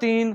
3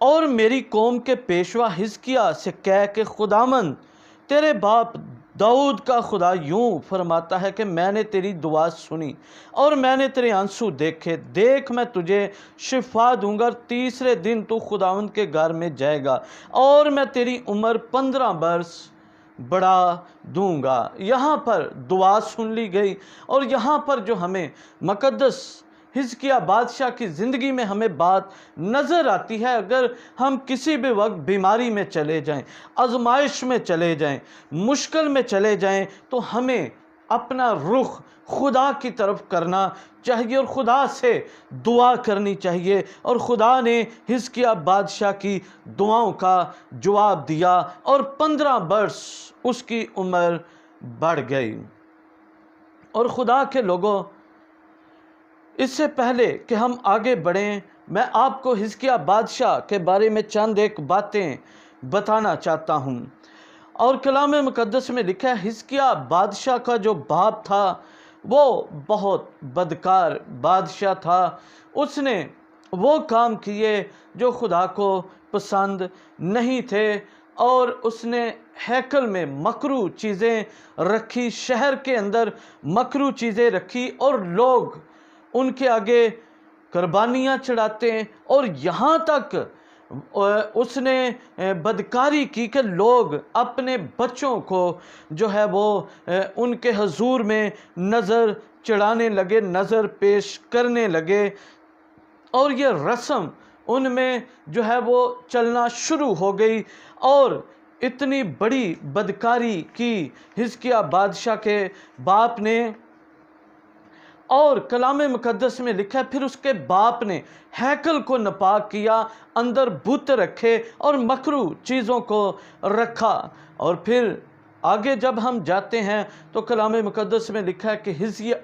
اور میری قوم کے پیشوا حزقیہ سے کہہ کہ خداوند تیرے باپ داؤد کا خدا یوں فرماتا ہے کہ میں نے تیری دعا سنی اور میں نے تیرے آنسو دیکھے، دیکھ میں تجھے شفا دوں گا اور تیسرے دن تو خداوند کے گھر میں جائے گا اور میں تیری عمر 15 برس بڑھا دوں گا۔ یہاں پر دعا سن لی گئی، اور یہاں پر جو ہمیں مقدس حزقیہ بادشاہ کی زندگی میں ہمیں بات نظر آتی ہے، اگر ہم کسی بھی وقت بیماری میں چلے جائیں، آزمائش میں چلے جائیں، مشکل میں چلے جائیں، تو ہمیں اپنا رخ خدا کی طرف کرنا چاہیے اور خدا سے دعا کرنی چاہیے، اور خدا نے حزقیہ بادشاہ کی دعاؤں کا جواب دیا اور 15 برس اس کی عمر بڑھ گئی۔ اور خدا کے لوگوں، اس سے پہلے کہ ہم آگے بڑھیں، میں آپ کو حزقیہ بادشاہ کے بارے میں چند ایک باتیں بتانا چاہتا ہوں۔ اور کلام مقدس میں لکھا ہے حزقیہ بادشاہ کا جو باپ تھا وہ بہت بدکار بادشاہ تھا۔ اس نے وہ کام کیے جو خدا کو پسند نہیں تھے، اور اس نے ہیکل میں مکروہ چیزیں رکھی، شہر کے اندر مکروہ چیزیں رکھی، اور لوگ ان کے آگے قربانیاں چڑھاتے ہیں، اور یہاں تک اس نے بدکاری کی کہ لوگ اپنے بچوں کو جو ہے وہ ان کے حضور میں نظر چڑھانے لگے، نظر پیش کرنے لگے، اور یہ رسم ان میں جو ہے وہ چلنا شروع ہو گئی، اور اتنی بڑی بدکاری کی حزقیہ بادشاہ کے باپ نے۔ اور کلام مقدس میں لکھا ہے پھر اس کے باپ نے ہیکل کو ناپاک کیا، اندر بت رکھے اور مکروہ چیزوں کو رکھا۔ اور پھر آگے جب ہم جاتے ہیں تو کلام مقدس میں لکھا ہے کہ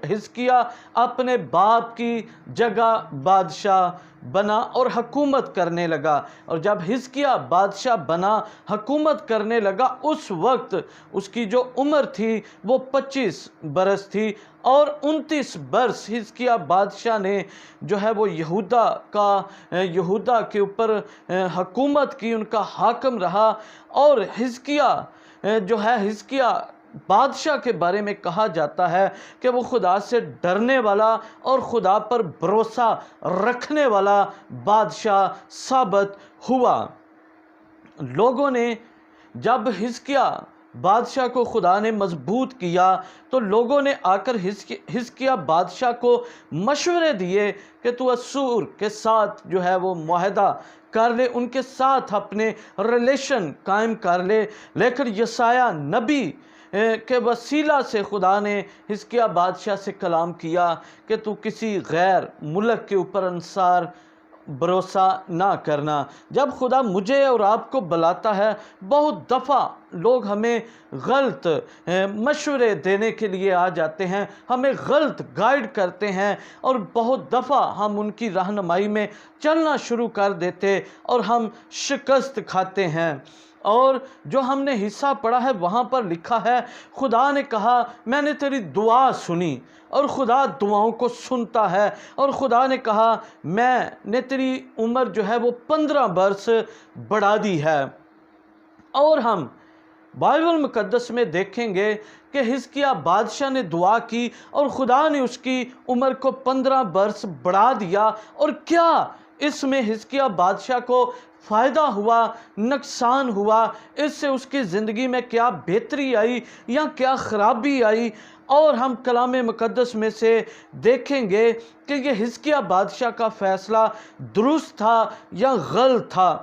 حزقیہ اپنے باپ کی جگہ بادشاہ بنا اور حکومت کرنے لگا، اور جب حزقیہ بادشاہ بنا، حکومت کرنے لگا، اس وقت اس کی جو عمر تھی وہ 25 برس تھی، اور 29 برس حزقیہ بادشاہ نے جو ہے وہ یہودا کے اوپر حکومت کی، ان کا حاکم رہا۔ اور حزقیہ جو ہے، حزقیہ بادشاہ کے بارے میں کہا جاتا ہے کہ وہ خدا سے ڈرنے والا اور خدا پر بھروسہ رکھنے والا بادشاہ ثابت ہوا۔ لوگوں نے جب حزقیہ بادشاہ کو خدا نے مضبوط کیا تو لوگوں نے آ کر حزقیہ بادشاہ کو مشورے دیے کہ تو اسور کے ساتھ جو ہے وہ معاہدہ کر لے، ان کے ساتھ اپنے ریلیشن قائم کر لے۔ لیکن یسایہ نبی کے وسیلہ سے خدا نے حزقیہ بادشاہ سے کلام کیا کہ تو کسی غیر ملک کے اوپر انصار بھروسہ نہ کرنا۔ جب خدا مجھے اور آپ کو بلاتا ہے، بہت دفعہ لوگ ہمیں غلط مشورے دینے کے لیے آ جاتے ہیں، ہمیں غلط گائیڈ کرتے ہیں، اور بہت دفعہ ہم ان کی رہنمائی میں چلنا شروع کر دیتے اور ہم شکست کھاتے ہیں۔ اور جو ہم نے حصہ پڑھا ہے وہاں پر لکھا ہے خدا نے کہا میں نے تیری دعا سنی، اور خدا دعاؤں کو سنتا ہے، اور خدا نے کہا میں نے تیری عمر جو ہے وہ 15 برس بڑھا دی ہے۔ اور ہم بائبل مقدس میں دیکھیں گے کہ حزقیہ بادشاہ نے دعا کی اور خدا نے اس کی عمر کو 15 برس بڑھا دیا۔ اور کیا اس میں حزقیہ بادشاہ کو فائدہ ہوا، نقصان ہوا؟ اس سے اس کی زندگی میں کیا بہتری آئی یا کیا خرابی آئی؟ اور ہم کلام مقدس میں سے دیکھیں گے کہ یہ حزقیہ بادشاہ کا فیصلہ درست تھا یا غلط تھا۔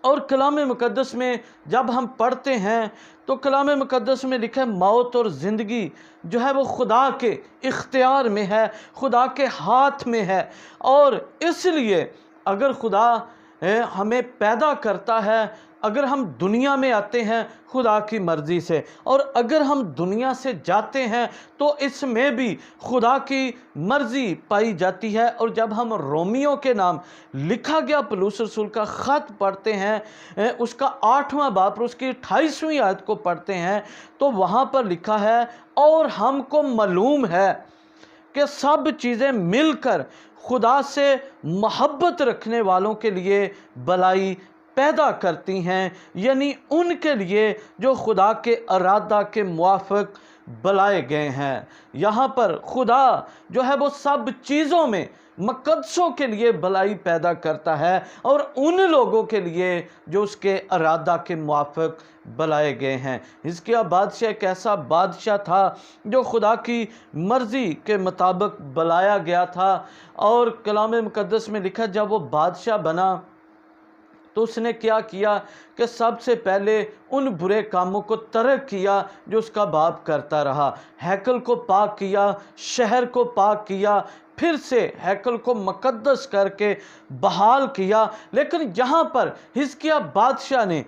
اور کلام مقدس میں جب ہم پڑھتے ہیں تو کلام مقدس میں لکھا ہے موت اور زندگی جو ہے وہ خدا کے اختیار میں ہے، خدا کے ہاتھ میں ہے۔ اور اس لیے اگر خدا ہمیں پیدا کرتا ہے، اگر ہم دنیا میں آتے ہیں خدا کی مرضی سے، اور اگر ہم دنیا سے جاتے ہیں تو اس میں بھی خدا کی مرضی پائی جاتی ہے۔ اور جب ہم رومیوں کے نام لکھا گیا پولس رسول کا خط پڑھتے ہیں، اس کا 8واں باب اور اس کی 28ویں آیت کو پڑھتے ہیں تو وہاں پر لکھا ہے اور ہم کو معلوم ہے کہ سب چیزیں مل کر خدا سے محبت رکھنے والوں کے لیے بلائی پیدا کرتی ہیں، یعنی ان کے لیے جو خدا کے ارادہ کے موافق بلائے گئے ہیں۔ یہاں پر خدا جو ہے وہ سب چیزوں میں مقدسوں کے لیے بلائی پیدا کرتا ہے، اور ان لوگوں کے لیے جو اس کے ارادہ کے موافق بلائے گئے ہیں۔ حزقیہ بادشاہ ایک ایسا بادشاہ تھا جو خدا کی مرضی کے مطابق بلایا گیا تھا، اور کلام مقدس میں لکھا جب وہ بادشاہ بنا تو اس نے کیا کیا کہ سب سے پہلے ان برے کاموں کو ترک کیا جو اس کا باپ کرتا رہا۔ ہیکل کو پاک کیا، شہر کو پاک کیا، پھر سے ہیکل کو مقدس کر کے بحال کیا۔ لیکن یہاں پر حزقیہ بادشاہ نے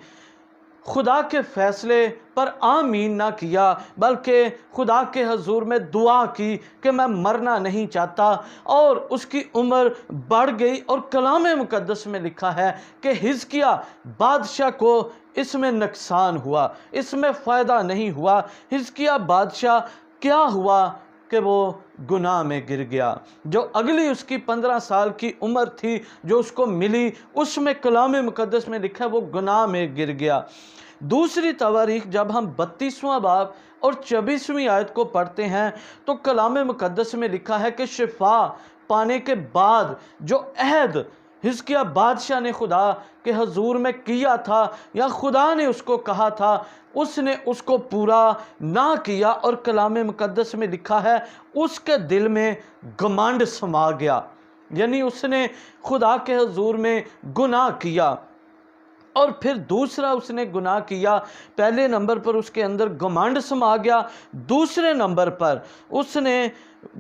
خدا کے فیصلے پر آمین نہ کیا، بلکہ خدا کے حضور میں دعا کی کہ میں مرنا نہیں چاہتا، اور اس کی عمر بڑھ گئی۔ اور کلام مقدس میں لکھا ہے کہ حزقیہ بادشاہ کو اس میں نقصان ہوا، اس میں فائدہ نہیں ہوا۔ حزقیہ بادشاہ کیا ہوا کہ وہ گناہ میں گر گیا۔ جو اگلی اس کی 15 سال کی عمر تھی جو اس کو ملی، اس میں کلام مقدس میں لکھا ہے وہ گناہ میں گر گیا۔ دوسری تواریخ جب ہم 32واں باب اور 24ویں آیت کو پڑھتے ہیں تو کلام مقدس میں لکھا ہے کہ شفا پانے کے بعد جو عہد حزقیہ بادشاہ نے خدا کے حضور میں کیا تھا، یا خدا نے اس کو کہا تھا، اس نے اس کو پورا نہ کیا، اور کلام مقدس میں لکھا ہے اس کے دل میں گھمنڈ سما گیا، یعنی اس نے خدا کے حضور میں گناہ کیا۔ اور پھر دوسرا اس نے گناہ کیا، پہلے نمبر پر اس کے اندر گھمنڈ سما گیا، دوسرے نمبر پر اس نے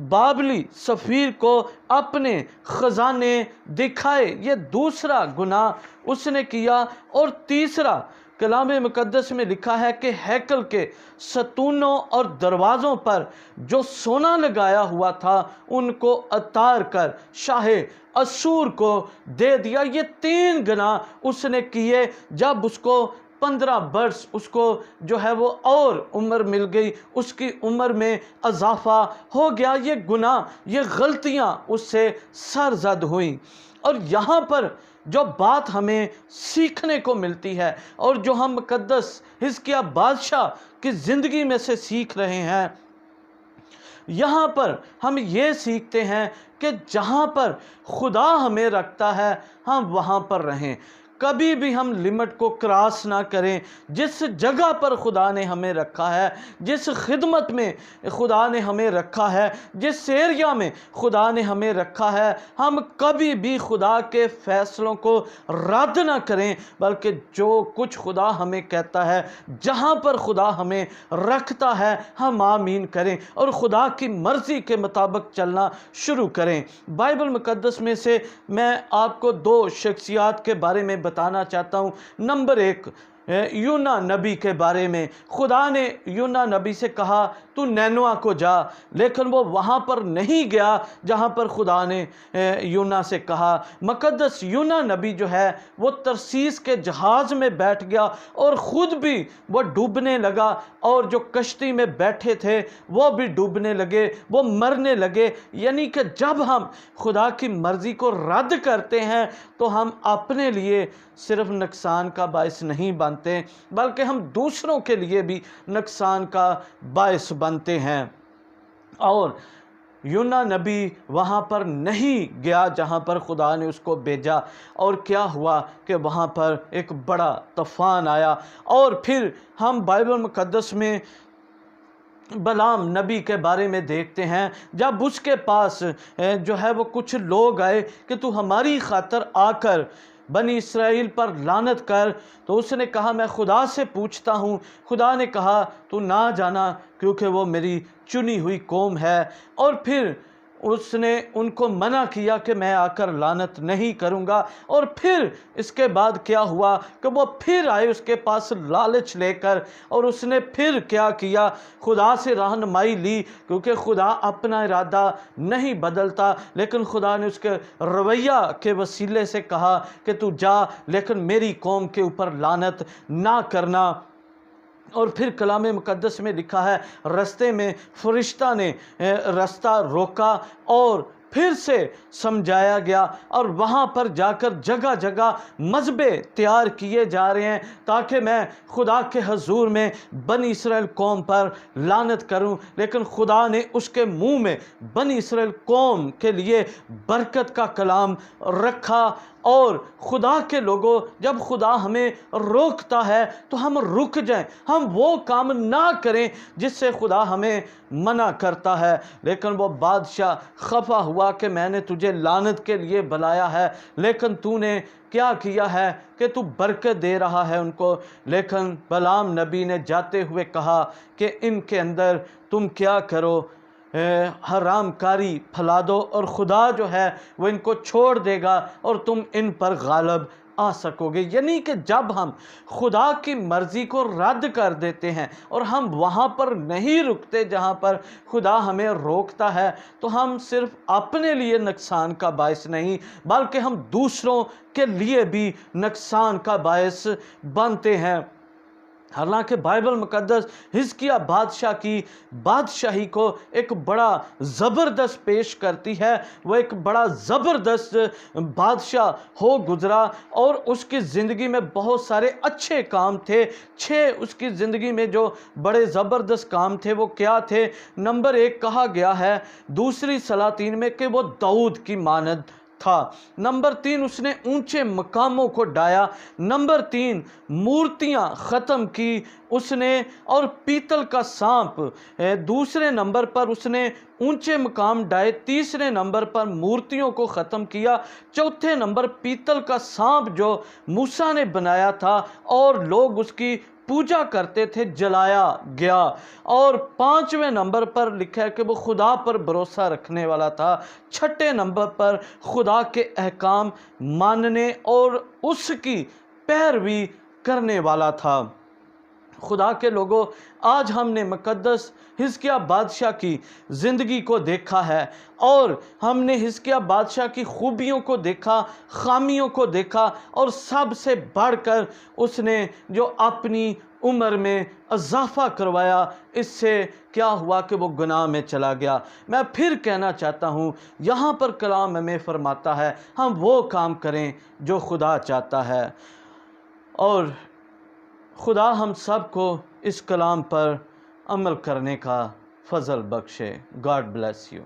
بابلی سفیر کو اپنے خزانے دکھائے، یہ دوسرا گناہ اس نے کیا۔ اور تیسرا کلام مقدس میں لکھا ہے کہ ہیکل کے ستونوں اور دروازوں پر جو سونا لگایا ہوا تھا ان کو اتار کر شاہ اسور کو دے دیا۔ یہ 3 گناہ اس نے کیے۔ جب اس کو 15 برس اس کو جو ہے وہ اور عمر مل گئی، اس کی عمر میں اضافہ ہو گیا، یہ گناہ، یہ غلطیاں اس سے سرزد ہوئیں۔ اور یہاں پر جو بات ہمیں سیکھنے کو ملتی ہے، اور جو ہم مقدس حزقیہ بادشاہ کی زندگی میں سے سیکھ رہے ہیں، یہاں پر ہم یہ سیکھتے ہیں کہ جہاں پر خدا ہمیں رکھتا ہے ہم وہاں پر رہیں، کبھی بھی ہم لمٹ کو کراس نہ کریں۔ جس جگہ پر خدا نے ہمیں رکھا ہے، جس خدمت میں خدا نے ہمیں رکھا ہے، جس ایریا میں خدا نے ہمیں رکھا ہے، ہم کبھی بھی خدا کے فیصلوں کو رد نہ کریں، بلکہ جو کچھ خدا ہمیں کہتا ہے، جہاں پر خدا ہمیں رکھتا ہے، ہم آمین کریں اور خدا کی مرضی کے مطابق چلنا شروع کریں۔ بائبل مقدس میں سے میں آپ کو 2 شخصیات کے بارے میں بتانا چاہتا ہوں۔ نمبر 1 یونا نبی کے بارے میں۔ خدا نے یونا نبی سے کہا تو نینوا کو جا، لیکن وہ وہاں پر نہیں گیا جہاں پر خدا نے یونا سے کہا۔ مقدس یونا نبی جو ہے وہ ترسیس کے جہاز میں بیٹھ گیا اور خود بھی وہ ڈوبنے لگا، اور جو کشتی میں بیٹھے تھے وہ بھی ڈوبنے لگے، وہ مرنے لگے۔ یعنی کہ جب ہم خدا کی مرضی کو رد کرتے ہیں تو ہم اپنے لیے صرف نقصان کا باعث نہیں بنتے، بلکہ ہم دوسروں کے لیے بھی نقصان کا باعث بنتے ہیں۔ اور یونا نبی وہاں پر نہیں گیا جہاں پر خدا نے اس کو بھیجا، اور کیا ہوا کہ وہاں پر ایک بڑا طوفان آیا۔ اور پھر ہم بائبل مقدس میں بلام نبی کے بارے میں دیکھتے ہیں، جب اس کے پاس جو ہے وہ کچھ لوگ آئے کہ تو ہماری خاطر آ کر بنی اسرائیل پر لعنت کر، تو اس نے کہا میں خدا سے پوچھتا ہوں۔ خدا نے کہا تو نہ جانا کیونکہ وہ میری چنی ہوئی قوم ہے، اور پھر اس نے ان کو منع کیا کہ میں آ کر لعنت نہیں کروں گا۔ اور پھر اس کے بعد کیا ہوا کہ وہ پھر آئے اس کے پاس لالچ لے کر، اور اس نے پھر کیا کیا، خدا سے رہنمائی لی، کیونکہ خدا اپنا ارادہ نہیں بدلتا، لیکن خدا نے اس کے رویہ کے وسیلے سے کہا کہ تو جا لیکن میری قوم کے اوپر لعنت نہ کرنا۔ اور پھر کلام مقدس میں لکھا ہے رستے میں فرشتہ نے راستہ روکا، اور پھر سے سمجھایا گیا، اور وہاں پر جا کر جگہ جگہ مذبے تیار کیے جا رہے ہیں تاکہ میں خدا کے حضور میں بنی اسرائیل قوم پر لعنت کروں، لیکن خدا نے اس کے منہ میں بنی اسرائیل قوم کے لیے برکت کا کلام رکھا۔ اور خدا کے لوگوں، جب خدا ہمیں روکتا ہے تو ہم رک جائیں، ہم وہ کام نہ کریں جس سے خدا ہمیں منع کرتا ہے۔ لیکن وہ بادشاہ خفا ہوا کہ میں نے تجھے لعنت کے لیے بلایا ہے، لیکن تو نے کیا کیا ہے کہ تو برکت دے رہا ہے ان کو۔ لیکن بلعام نبی نے جاتے ہوئے کہا کہ ان کے اندر تم کیا کرو، حرام کاری پھیلا دو، اور خدا جو ہے وہ ان کو چھوڑ دے گا اور تم ان پر غالب آ سکو گے۔ یعنی کہ جب ہم خدا کی مرضی کو رد کر دیتے ہیں اور ہم وہاں پر نہیں رکتے جہاں پر خدا ہمیں روکتا ہے، تو ہم صرف اپنے لیے نقصان کا باعث نہیں بلکہ ہم دوسروں کے لیے بھی نقصان کا باعث بنتے ہیں۔ حالانکہ بائبل مقدس حزقیہ بادشاہ کی بادشاہی کو ایک بڑا زبردست پیش کرتی ہے۔ وہ ایک بڑا زبردست بادشاہ ہو گزرا، اور اس کی زندگی میں بہت سارے اچھے کام تھے۔ 6 اس کی زندگی میں جو بڑے زبردست کام تھے وہ کیا تھے؟ نمبر 1 کہا گیا ہے دوسری سلاطین میں کہ وہ داؤد کی مانند تھا۔ نمبر 3 اس نے اونچے مقاموں کو ڈایا۔ نمبر 3 مورتیاں ختم کی اس نے، اور پیتل کا سانپ۔ دوسرے نمبر پر اس نے اونچے مقام ڈائے، تیسرے نمبر پر مورتیوں کو ختم کیا، چوتھے نمبر پیتل کا سانپ جو موسیٰ نے بنایا تھا اور لوگ اس کی پوجا کرتے تھے جلایا گیا، اور 5ویں نمبر پر لکھا ہے کہ وہ خدا پر بھروسہ رکھنے والا تھا۔ 6 نمبر پر خدا کے احکام ماننے اور اس کی پیروی کرنے والا تھا۔ خدا کے لوگوں، آج ہم نے مقدس حزقیہ بادشاہ کی زندگی کو دیکھا ہے، اور ہم نے حزقیہ بادشاہ کی خوبیوں کو دیکھا، خامیوں کو دیکھا، اور سب سے بڑھ کر اس نے جو اپنی عمر میں اضافہ کروایا، اس سے کیا ہوا کہ وہ گناہ میں چلا گیا۔ میں پھر کہنا چاہتا ہوں، یہاں پر کلام ہمیں فرماتا ہے ہم وہ کام کریں جو خدا چاہتا ہے، اور خدا ہم سب کو اس کلام پر عمل کرنے کا فضل بخشے۔ God bless you.